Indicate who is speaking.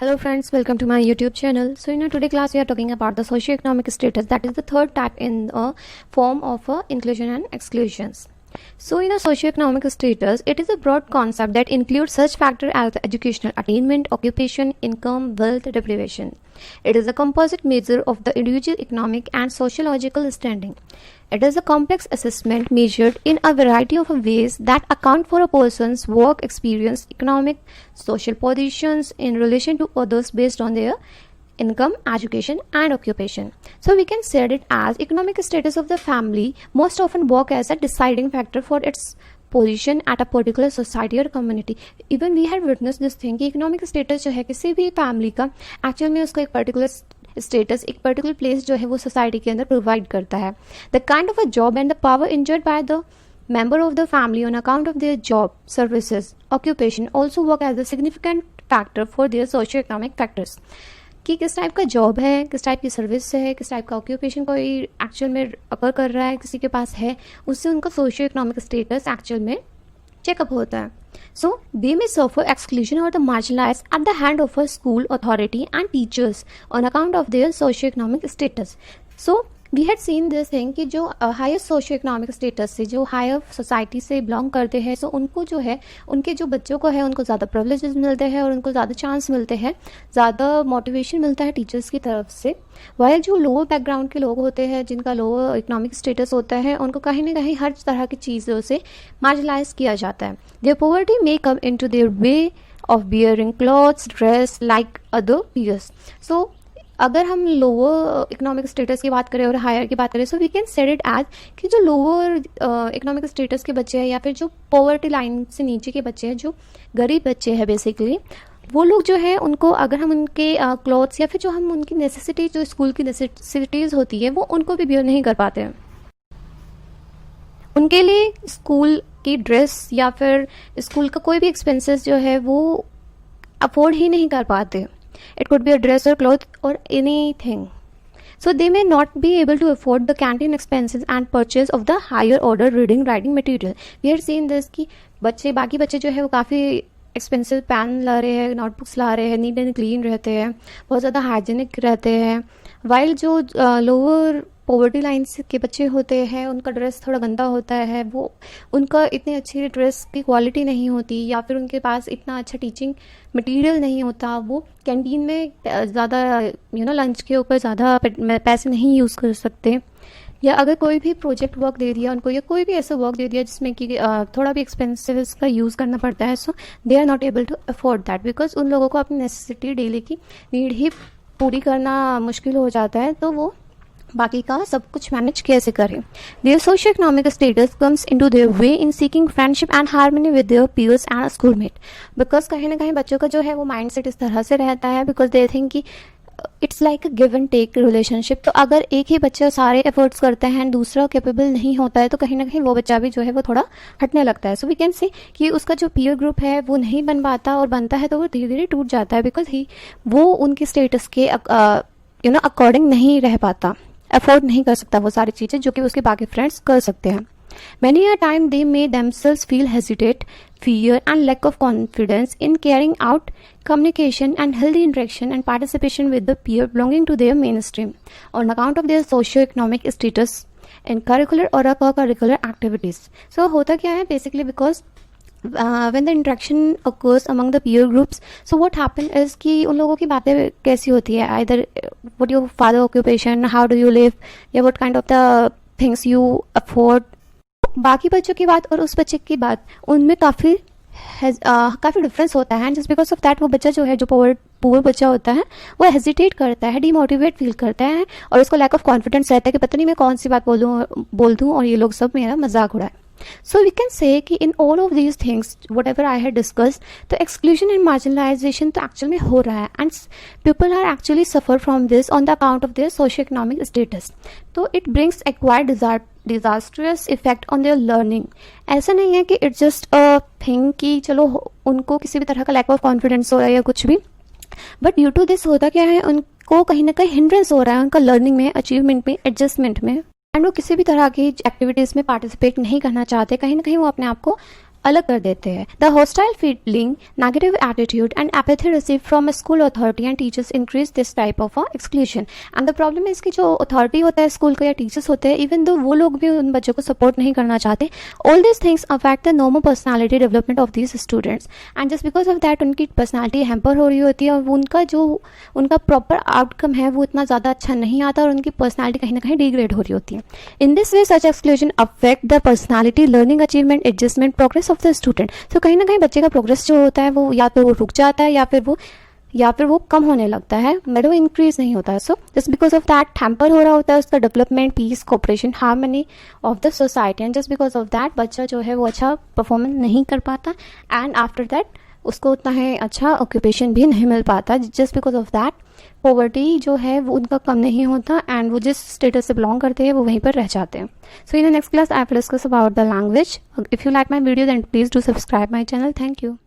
Speaker 1: Hello friends, welcome to my YouTube channel. So in our today class we are talking about the socio-economic status, that is the third type in the form of inclusion and exclusions. So in a socio-economic status, it is a broad concept that includes such factors as educational attainment, occupation, income, wealth, deprivation. It is a composite measure of the individual economic and sociological standing. It is a complex assessment measured in a variety of ways that account for a person's work experience, economic, social positions in relation to others based on their income, education, and occupation. So we can say it as economic status of the family most often work as a deciding factor for its position at a particular society or community. Even we had witnessed this thing कि economic status जो है किसी भी family का actual में उसका एक particular status, एक particular place जो है वो society के अंदर provide करता है. The kind of a job and the power enjoyed by the member of the family on account of their job, services, occupation also work as a significant factor for their socio-economic factors. कि किस type का job है, किस type की service है, किस type का occupation कोई एक्चुअल में अकर कर रहा है, किसी के पास है, उससे उनका सोशियो इकोनॉमिक स्टेटस एक्चुअल में चेकअप होता है. So they may suffer exclusion और the marginalize at the hand of a school authority and teachers on account of their socio economic status. So we had seen this thing कि जो higher socio economic status से, जो higher society से belong करते हैं, सो उनको जो है, उनके जो बच्चों को है उनको ज़्यादा प्रिविलेजेस मिलते हैं और उनको ज़्यादा चांस मिलते हैं, ज़्यादा मोटिवेशन मिलता है टीचर्स की तरफ से. वाइल जो लोअर बैकग्राउंड के लोग होते हैं, जिनका लोअर इकोनॉमिक स्टेटस होता है, उनको कहीं ना कहीं हर तरह की चीज़ों से मार्जिनलाइज किया जाता है. Their poverty may come into their way of bearing clothes, dress like other peers. So अगर हम लोअर इकोनॉमिक स्टेटस की बात करें और हायर की बात करें, so we can said it as कि जो लोअर इकोनॉमिक स्टेटस के बच्चे हैं या फिर जो पॉवर्टी लाइन से नीचे के बच्चे हैं, जो गरीब बच्चे हैं बेसिकली, वो लोग जो है उनको अगर हम उनके क्लॉथ्स या फिर जो हम उनकी नेसेसिटी, जो स्कूल की नेसेसिटीज़ होती है, वो उनको भी बियर नहीं कर पाते हैं. उनके लिए स्कूल की ड्रेस या फिर स्कूल का कोई भी एक्सपेंसेस जो है वो अफोर्ड ही नहीं कर पाते. It could be a dress or cloth or anything. So they may not be able to afford the canteen expenses and purchase of the higher order reading writing material. We had seen this कि बाकी बच्चे जो है वो काफ़ी expensive pen ला रहे हैं, notebooks ला रहे हैं, नीट एंड क्लीन रहते हैं, बहुत ज़्यादा हाइजीनिक रहते हैं. वाइल जो लोअर पॉवर्टी लाइन के बच्चे होते हैं, उनका ड्रेस थोड़ा गंदा होता है, वो उनका इतनी अच्छी ड्रेस की क्वालिटी नहीं होती, या फिर उनके पास इतना अच्छा टीचिंग मटेरियल नहीं होता, वो कैंटीन में ज़्यादा लंच के ऊपर ज़्यादा पैसे नहीं यूज़ कर सकते, या अगर कोई भी प्रोजेक्ट वर्क दे दिया उनको, या कोई भी ऐसा वर्क दे दिया जिसमें कि थोड़ा भी एक्सपेंसिव का यूज़ करना पड़ता है, so they are not able to afford that, because उन लोगों को अपनी नेसेसिटी डेली की नीड ही पूरी करना मुश्किल हो जाता है, तो वो बाकी का सब कुछ मैनेज कैसे करें. Their socio economic status comes into their way in seeking friendship and harmony with their peers and schoolmate. Because कहीं ना कहीं बच्चों का जो है वो माइंड सेट इस तरह से रहता है, बिकॉज दे थिंक कि it's like a give and take relationship. तो अगर एक ही बच्चा सारे एफर्ट्स करते हैं एंड दूसरा कैपेबल नहीं होता है, तो कहीं ना कहीं वो बच्चा भी जो है वो थोड़ा हटने लगता है. सो वी कैन से कि उसका जो पीयर ग्रुप है वो नहीं बन पाता, और बनता है तो वो धीरे धीरे टूट जाता है, बिकॉज वो उनके स्टेटस के अकॉर्डिंग नहीं रह पाता, अफोर्ड नहीं कर सकता वो सारी चीज़ें जो कि उसके बाकी फ्रेंड्स कर सकते हैं. Many a time they may themselves feel hesitate, fear and lack of confidence in carrying out communication and healthy interaction and participation with the peer belonging to their mainstream on account of their socio-economic status in curricular or co-curricular activities. So होता क्या है basically, because when the interaction occurs among the peer groups, so what happen is कि उन लोगों की बातें कैसी होती है, either what your father occupation, how do you live, या what kind of the things you afford. बाकी बच्चों की बात और उस बच्चे की बात, उनमें काफ़ी डिफरेंस होता है. जस्ट बिकॉज ऑफ दैट वो बच्चा जो है, जो पुअर बच्चा होता है, वो हेजिटेट करता है, डीमोटिवेट फील करता है, और उसको लैक ऑफ कॉन्फिडेंस रहता है कि पता नहीं मैं कौन सी बात बोल दूँ और ये लोग सब मेरा मजाक उड़ाए. So we can say कि in all of these things, whatever I had discussed, the exclusion and marginalization तो actual में हो रहा है, and people are actually suffer from this on the account of their socio-economic status. तो it brings acquired disastrous effect on their learning. ऐसा नहीं है कि it's just a thing कि चलो उनको किसी भी तरह का lack of confidence हो रहा है या कुछ भी, but due to this होता क्या है, उनको कहीं ना कहीं hindrance हो रहा है उनका learning में, achievement में, adjustment में, एंड वो किसी भी तरह की एक्टिविटीज़ में पार्टिसिपेट नहीं करना चाहते. कहीं ना कहीं वो अपने आप को अलग कर देते हैं. The hostile feeling, negative attitude and apathy receive from school authority and teachers increase this type of exclusion. And the problem is कि जो अथॉरिटी होता है स्कूल का या टीचर्स होते हैं, इवन दो वो लोग भी उन बच्चों को सपोर्ट नहीं करना चाहते. All this things affect the normal personality development of these students, and just because of that उनकी पर्सनैलिटी हैम्पर हो रही होती है और उनका प्रॉपर आउटकम है वो इतना ज़्यादा अच्छा नहीं आता और उनकी पर्सनैलिटी कहीं ना कहीं डिग्रेड हो रही होती है. In this way such exclusion affect the personality, learning, achievement, adjustment, progress of the student. तो कहीं ना कहीं बच्चे का प्रोग्रेस जो होता है वो या तो वो रुक जाता है या फिर वो कम होने लगता है, मतलब वो इंक्रीज नहीं होता है. So just because of that hamper हो रहा होता है उसका development, peace, cooperation, harmony of the society, and just because of that बच्चा जो है वो अच्छा परफॉर्मेंस नहीं कर पाता एंड आफ्टर दैट उसको उतना है अच्छा ऑक्यूपेशन भी नहीं मिल पाता. Just because of that poverty जो है वो उनका कम नहीं होता एंड वो जिस स्टेटस से बिलोंग करते हैं वो वहीं पर रह जाते हैं. So in the next class I will discuss about the language. If you like my video then please do subscribe my channel. Thank you.